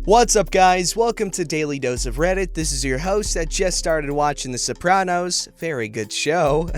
What's up, guys? Welcome to Daily Dose of Reddit. This is your host that just started watching The Sopranos. Very good show.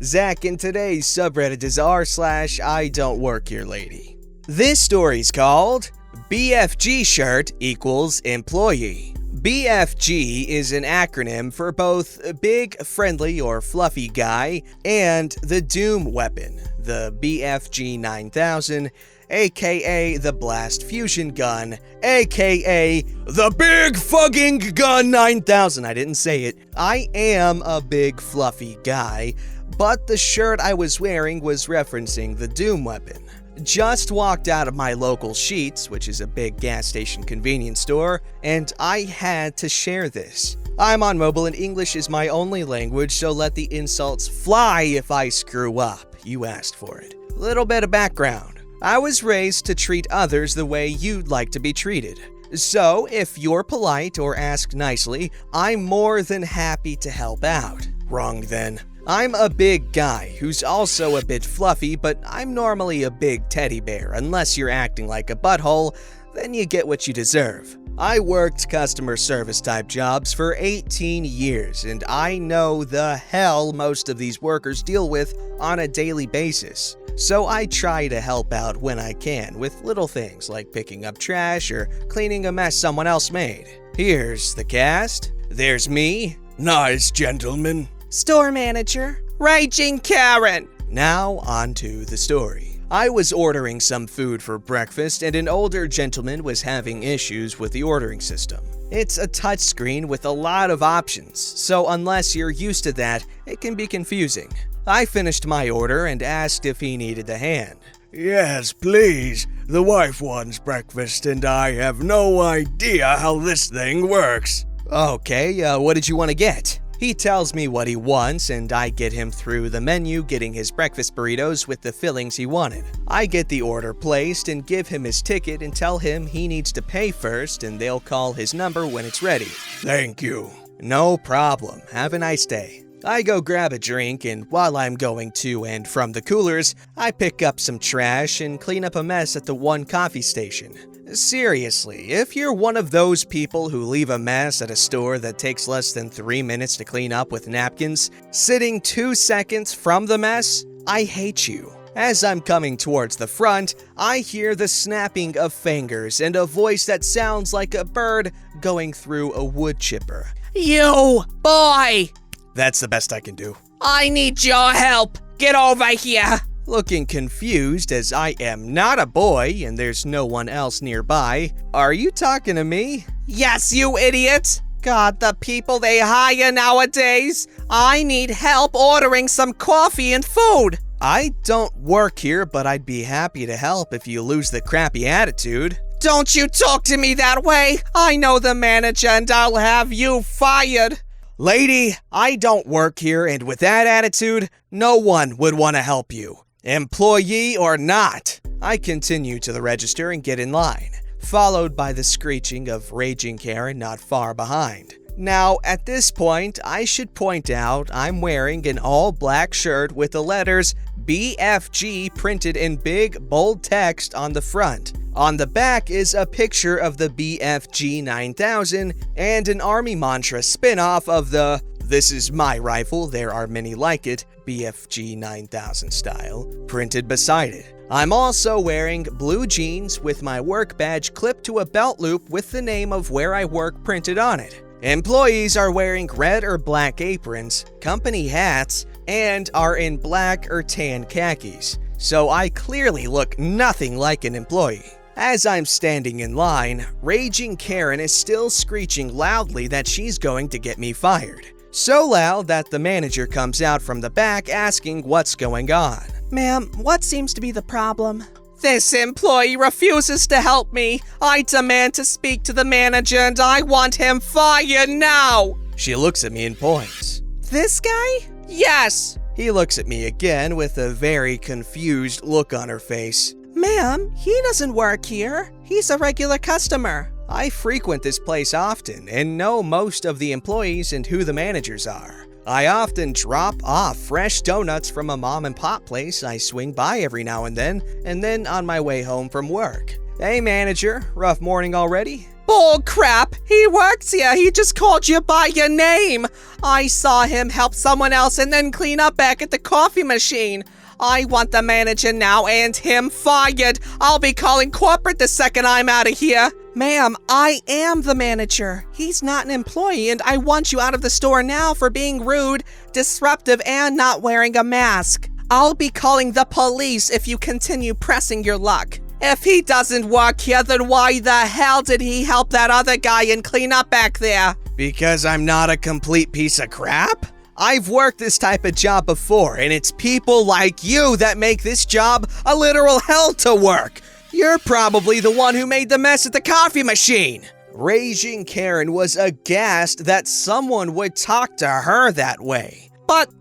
Zach, and today's subreddit is r/IDontWorkHereLady. This story's called BFG Shirt Equals Employee. BFG is an acronym for both Big, Friendly, or Fluffy Guy and the Doom Weapon, the BFG 9000, aka the Blast Fusion Gun, aka the Big Fucking Gun 9000. I didn't say it. I am a big fluffy guy, but the shirt I was wearing was referencing the Doom Weapon. Just walked out of my local Sheetz, which is a big gas station convenience store, and I had to share this. I'm on mobile and English is my only language, so let the insults fly if I screw up. You asked for it. Little bit of background. I was raised to treat others the way you'd like to be treated. So, if you're polite or ask nicely, I'm more than happy to help out. Wrong then. I'm a big guy who's also a bit fluffy, but I'm normally a big teddy bear. Unless you're acting like a butthole, then you get what you deserve. I worked customer service type jobs for 18 years, and I know the hell most of these workers deal with on a daily basis. So I try to help out when I can with little things like picking up trash or cleaning a mess someone else made. Here's the cast. There's me, nice gentleman, store manager, raging Karen. Now on to the story. I was ordering some food for breakfast and an older gentleman was having issues with the ordering system. It's a touchscreen with a lot of options, so unless you're used to that, it can be confusing. I finished my order and asked if he needed a hand. Yes, please. The wife wants breakfast and I have no idea how this thing works. Okay, what did you want to get? He tells me what he wants, and I get him through the menu getting his breakfast burritos with the fillings he wanted. I get the order placed and give him his ticket and tell him he needs to pay first and they'll call his number when it's ready. Thank you. No problem. Have a nice day. I go grab a drink, and while I'm going to and from the coolers, I pick up some trash and clean up a mess at the one coffee station. Seriously, if you're one of those people who leave a mess at a store that takes less than 3 minutes to clean up with napkins, sitting 2 seconds from the mess, I hate you. As I'm coming towards the front, I hear the snapping of fingers and a voice that sounds like a bird going through a wood chipper. You, boy! That's the best I can do. I need your help. Get over here. Looking confused as I am not a boy and there's no one else nearby, are you talking to me? Yes, you idiot. God, the people they hire nowadays. I need help ordering some coffee and food. I don't work here, but I'd be happy to help if you lose the crappy attitude. Don't you talk to me that way. I know the manager and I'll have you fired. Lady, I don't work here, and with that attitude, no one would want to help you. Employee or not. I continue to the register and get in line, followed by the screeching of raging Karen not far behind. Now, at this point, I should point out I'm wearing an all-black shirt with the letters BFG printed in big, bold text on the front. On the back is a picture of the BFG 9000 and an Army mantra spin-off of the "This is my rifle, there are many like it" BFG 9000 style, printed beside it. I'm also wearing blue jeans with my work badge clipped to a belt loop with the name of where I work printed on it. Employees are wearing red or black aprons, company hats, and are in black or tan khakis, so I clearly look nothing like an employee. As I'm standing in line, raging Karen is still screeching loudly that she's going to get me fired. So loud that the manager comes out from the back asking what's going on. Ma'am, what seems to be the problem? This employee refuses to help me. I demand to speak to the manager and I want him fired now. She looks at me and points. This guy? Yes. He looks at me again with a very confused look on her face. Ma'am, he doesn't work here. He's a regular customer. I frequent this place often and know most of the employees and who the managers are. I often drop off fresh donuts from a mom and pop place I swing by every now and then on my way home from work. Hey manager, rough morning already? Bull crap! He works here. He just called you by your name. I saw him help someone else and then clean up back at the coffee machine. I want the manager now and him fired. I'll be calling corporate the second I'm out of here. Ma'am, I am the manager. He's not an employee, and I want you out of the store now for being rude, disruptive, and not wearing a mask. I'll be calling the police if you continue pressing your luck. If he doesn't work here, then why the hell did he help that other guy and clean up back there? Because I'm not a complete piece of crap? I've worked this type of job before, and it's people like you that make this job a literal hell to work. You're probably the one who made the mess at the coffee machine. Raging Karen was aghast that someone would talk to her that way. But,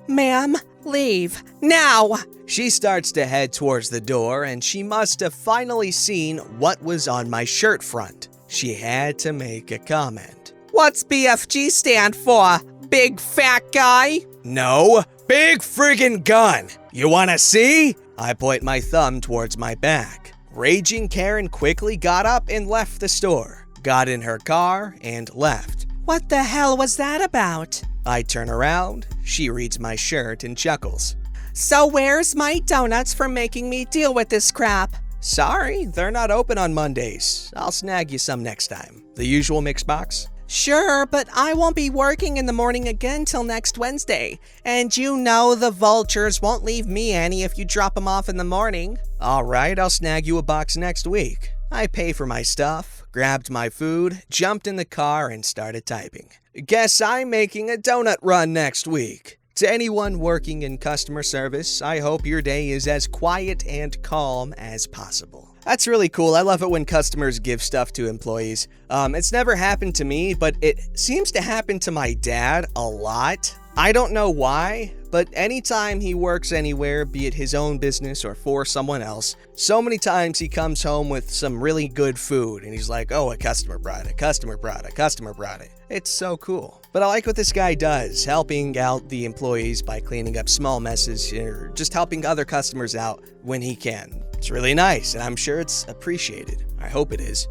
ma'am, leave, now. She starts to head towards the door, and she must have finally seen what was on my shirt front. She had to make a comment. What's BFG stand for? Big fat guy? No, big friggin' gun. You wanna see? I point my thumb towards my back. Raging Karen quickly got up and left the store, got in her car, and left. What the hell was that about? I turn around, she reads my shirt and chuckles. So where's my donuts for making me deal with this crap? Sorry, they're not open on Mondays. I'll snag you some next time. The usual mix box? Sure, but I won't be working in the morning again till next Wednesday. And you know the vultures won't leave me any if you drop them off in the morning. Alright, I'll snag you a box next week. I pay for my stuff, grabbed my food, jumped in the car, and started typing. Guess I'm making a donut run next week. To anyone working in customer service, I hope your day is as quiet and calm as possible. That's really cool. I love it when customers give stuff to employees. It's never happened to me, but it seems to happen to my dad a lot. I don't know why, but anytime he works anywhere, be it his own business or for someone else, so many times he comes home with some really good food and he's like, oh, a customer brought it, a customer brought it, a customer brought it. It's so cool. But I like what this guy does, helping out the employees by cleaning up small messes or just helping other customers out when he can. It's really nice, and I'm sure it's appreciated. I hope it is.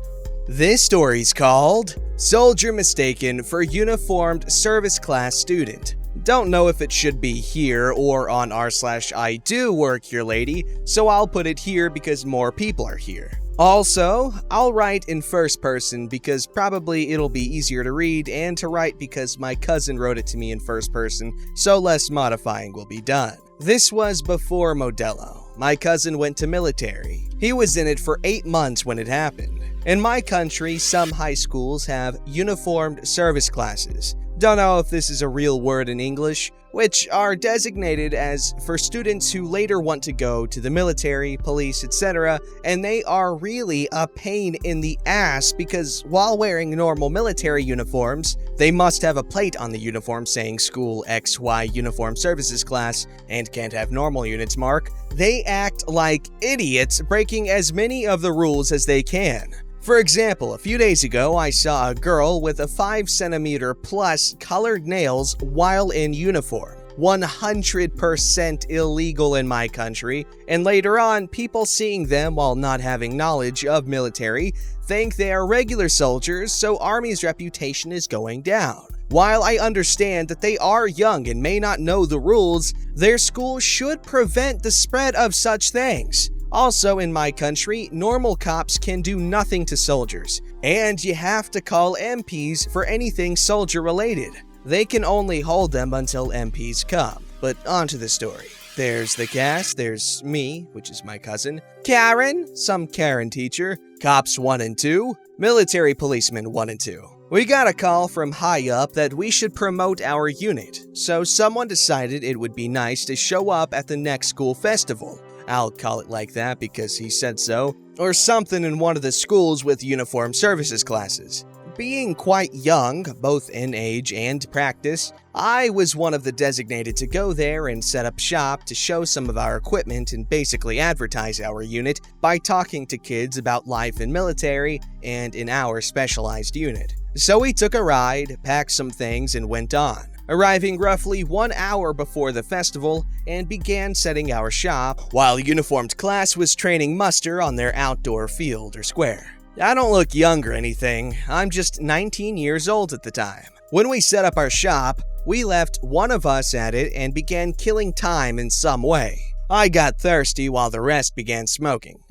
This story's called Soldier Mistaken for Uniformed Service Class Student. Don't know if it should be here or on r/IDoWorkHereLady, so I'll put it here because more people are here. Also, I'll write in first person because probably it'll be easier to read and to write because my cousin wrote it to me in first person, so less modifying will be done. This was before Modelo. My cousin went to military. He was in it for 8 months when it happened. In my country, some high schools have uniformed service classes. Don't know if this is a real word in English, which are designated as for students who later want to go to the military, police, etc., and they are really a pain in the ass because while wearing normal military uniforms, they must have a plate on the uniform saying School XY Uniform Services Class and can't have normal units mark. They act like idiots, breaking as many of the rules as they can. For example, a few days ago, I saw a girl with a 5 centimeter plus colored nails while in uniform. 100% illegal in my country, and later on, people seeing them while not having knowledge of military think they are regular soldiers, so Army's reputation is going down. While I understand that they are young and may not know the rules, their school should prevent the spread of such things. Also, in my country, normal cops can do nothing to soldiers, and you have to call MPs for anything soldier-related. They can only hold them until MPs come. But on to the story. There's the cast, there's me, which is my cousin, Karen, some Karen teacher, cops 1 and 2, military policemen 1 and 2. We got a call from high up that we should promote our unit, so someone decided it would be nice to show up at the next school festival. I'll call it like that because he said so, or something in one of the schools with uniform services classes. Being quite young, both in age and practice, I was one of the designated to go there and set up shop to show some of our equipment and basically advertise our unit by talking to kids about life in military and in our specialized unit. So we took a ride, packed some things, and went on, arriving roughly 1 hour before the festival and began setting our shop while a uniformed class was training muster on their outdoor field or square. I don't look young or anything, I'm just 19 years old at the time. When we set up our shop, we left one of us at it and began killing time in some way. I got thirsty while the rest began smoking.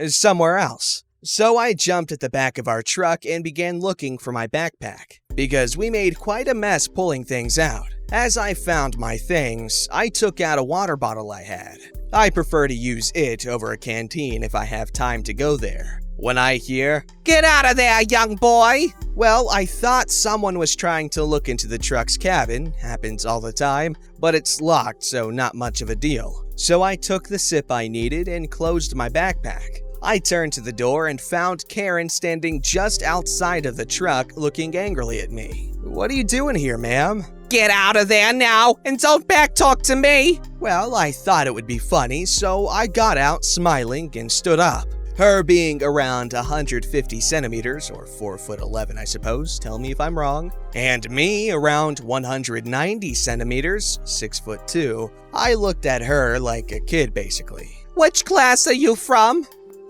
Somewhere else. So I jumped at the back of our truck and began looking for my backpack, because we made quite a mess pulling things out. As I found my things, I took out a water bottle I had. I prefer to use it over a canteen if I have time to go there. When I hear, "Get out of there, young boy!" well, I thought someone was trying to look into the truck's cabin, happens all the time, but it's locked, so not much of a deal. So I took the sip I needed and closed my backpack. I turned to the door and found Karen standing just outside of the truck looking angrily at me. "What are you doing here, ma'am?" "Get out of there now, and don't backtalk to me!" Well, I thought it would be funny, so I got out smiling and stood up. Her being around 150 centimeters, or 4'11", I suppose, tell me if I'm wrong, and me around 190 centimeters, 6'2", I looked at her like a kid basically. "Which class are you from?"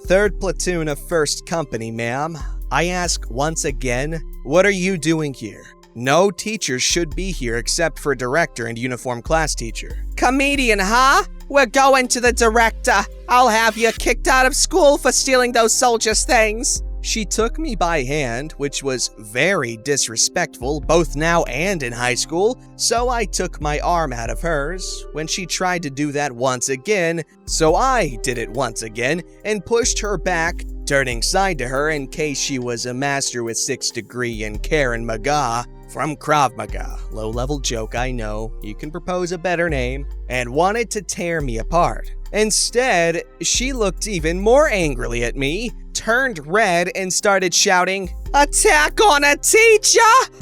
"3rd platoon of 1st company, ma'am." I ask once again, "What are you doing here? No teacher should be here except for director and uniform class teacher." "Comedian, huh? We're going to the director. I'll have you kicked out of school for stealing those soldiers' things." She took me by hand, which was very disrespectful both now and in high school, so I took my arm out of hers when she tried to do that once again, so I did it once again and pushed her back, turning side to her in case she was a master with 6th degree in Karen Maga from Krav Maga. Low-level joke, I know, you can propose a better name, and wanted to tear me apart. Instead, she looked even more angrily at me, turned red, and started shouting, "Attack on a teacher?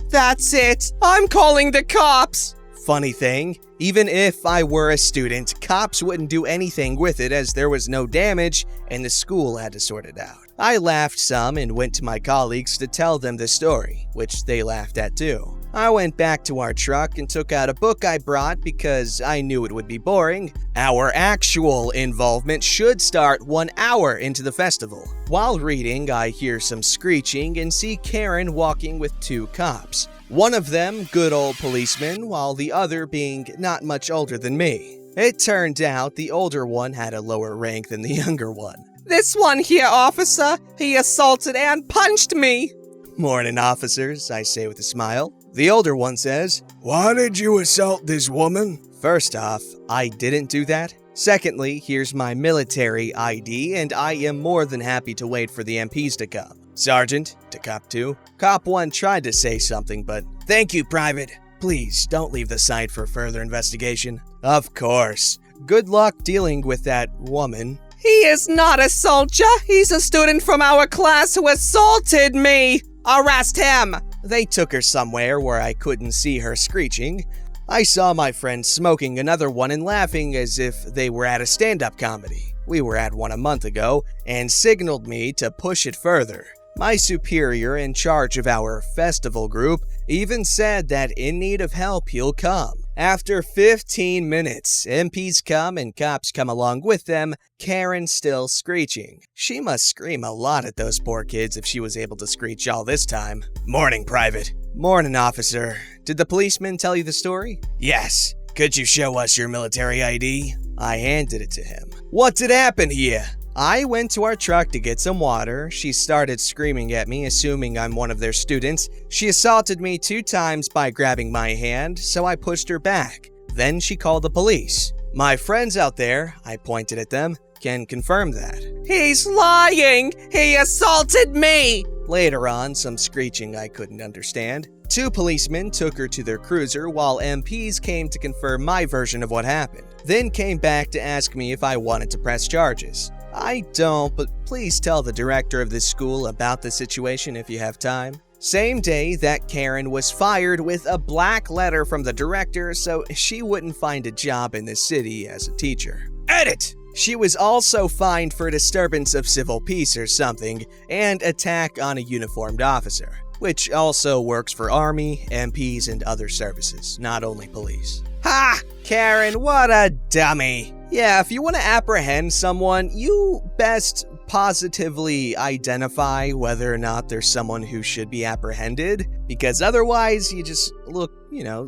That's it. I'm calling the cops." Funny thing, even if I were a student, cops wouldn't do anything with it as there was no damage and the school had to sort it out. I laughed some and went to my colleagues to tell them the story, which they laughed at too. I went back to our truck and took out a book I brought because I knew it would be boring. Our actual involvement should start 1 hour into the festival. While reading, I hear some screeching and see Karen walking with 2 cops. One of them, good old policeman, while the other being not much older than me. It turned out the older one had a lower rank than the younger one. "This one here, officer, he assaulted and punched me." "Morning, officers," I say with a smile. The older one says, Why did you assault this woman? "First off, I didn't do that. Secondly, here's my military ID, and I am more than happy to wait for the MPs to come." "Sergeant," to Cop 2. Cop 1 tried to say something, but, "Thank you, Private. Please, don't leave the site for further investigation." "Of course. Good luck dealing with that woman." "He is not a soldier. He's a student from our class who assaulted me. Arrest him." They took her somewhere where I couldn't see her screeching. I saw my friend smoking another one and laughing as if they were at a stand-up comedy. We were at one a month ago, and signaled me to push it further. My superior in charge of our festival group even said that in need of help he'll come. After 15 minutes, MPs come and cops come along with them, Karen still screeching. She must scream a lot at those poor kids if she was able to screech all this time. "Morning, Private." "Morning, officer. Did the policeman tell you the story?" "Yes. Could you show us your military ID?" I handed it to him. "What did happen here?" I went to our truck to get some water. She started screaming at me, assuming I'm one of their students. She assaulted me 2 times by grabbing my hand, so I pushed her back. Then she called the police. My friends out there, I pointed at them, can confirm that. "He's lying. He assaulted me." Later on, some screeching I couldn't understand. 2 policemen took her to their cruiser while MPs came to confirm my version of what happened. Then came back to ask me if I wanted to press charges. I don't, but please tell the director of this school about the situation if you have time. Same day, that Karen was fired with a black letter from the director so she wouldn't find a job in the city as a teacher. Edit! She was also fined for disturbance of civil peace or something, and attack on a uniformed officer, which also works for Army, MPs, and other services, not only police. Ha! Karen, what a dummy! Yeah, if you want to apprehend someone, you best positively identify whether or not there's someone who should be apprehended, because otherwise you just look,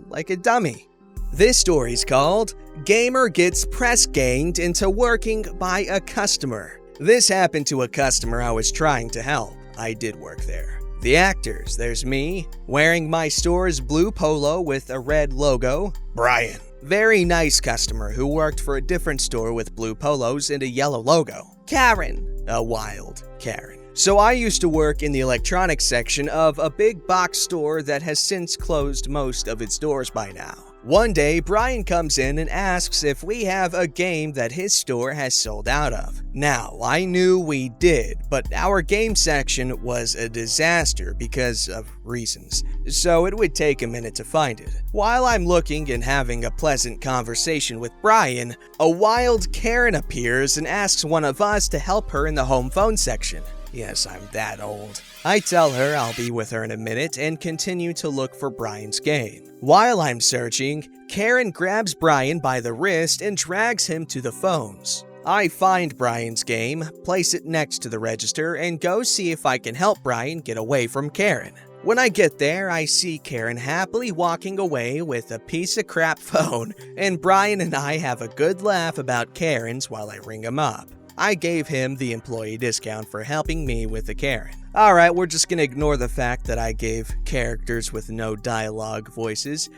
like a dummy. This story's called Gamer Gets Press Ganged into Working by a Customer. This happened to a customer I was trying to help. I did work there. The actors, there's me, wearing my store's blue polo with a red logo, Brian. Very nice customer who worked for a different store with blue polos and a yellow logo. Karen. A wild Karen. So I used to work in the electronics section of a big box store that has since closed most of its doors by now. One day, Brian comes in and asks if we have a game that his store has sold out of. Now, I knew we did, but our game section was a disaster because of reasons, so it would take a minute to find it. While I'm looking and having a pleasant conversation with Brian, a wild Karen appears and asks one of us to help her in the home phone section. Yes, I'm that old. I tell her I'll be with her in a minute and continue to look for Brian's game. While I'm searching, Karen grabs Brian by the wrist and drags him to the phones. I find Brian's game, place it next to the register, and go see if I can help Brian get away from Karen. When I get there, I see Karen happily walking away with a piece of crap phone, and Brian and I have a good laugh about Karens while I ring him up. I gave him the employee discount for helping me with the Karen. Alright, we're just gonna ignore the fact that I gave characters with no dialogue voices.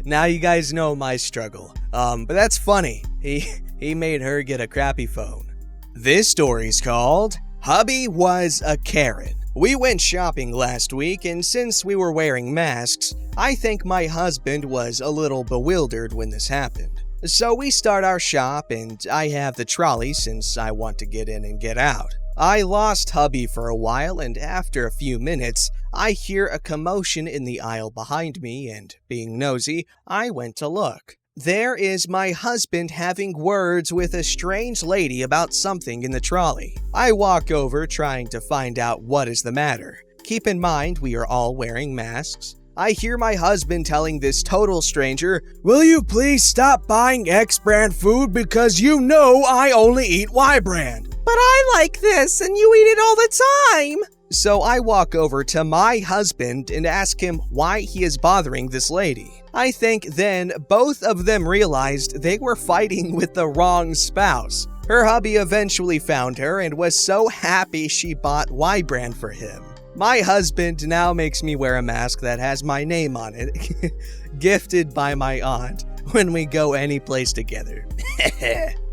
Now you guys know my struggle. But that's funny. He made her get a crappy phone. This story's called Hubby Was a Karen. We went shopping last week, and since we were wearing masks, I think my husband was a little bewildered when this happened. So we start our shop, and I have the trolley since I want to get in and get out. I lost hubby for a while, and after a few minutes, I hear a commotion in the aisle behind me, and being nosy, I went to look. There is my husband having words with a strange lady about something in the trolley. I walk over trying to find out what is the matter. Keep in mind we are all wearing masks. I hear my husband telling this total stranger, "Will you please stop buying X brand food because you know I only eat Y brand?" But I like this, and you eat it all the time. So I walk over to my husband and ask him why he is bothering this lady. I think then both of them realized they were fighting with the wrong spouse. Her hubby eventually found her and was so happy she bought Y brand for him. My husband now makes me wear a mask that has my name on it, gifted by my aunt, when we go any place together.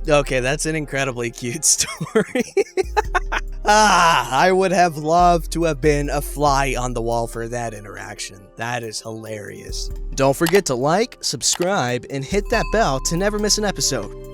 Okay, that's an incredibly cute story. I would have loved to have been a fly on the wall for that interaction. That is hilarious. Don't forget to like, subscribe, and hit that bell to never miss an episode.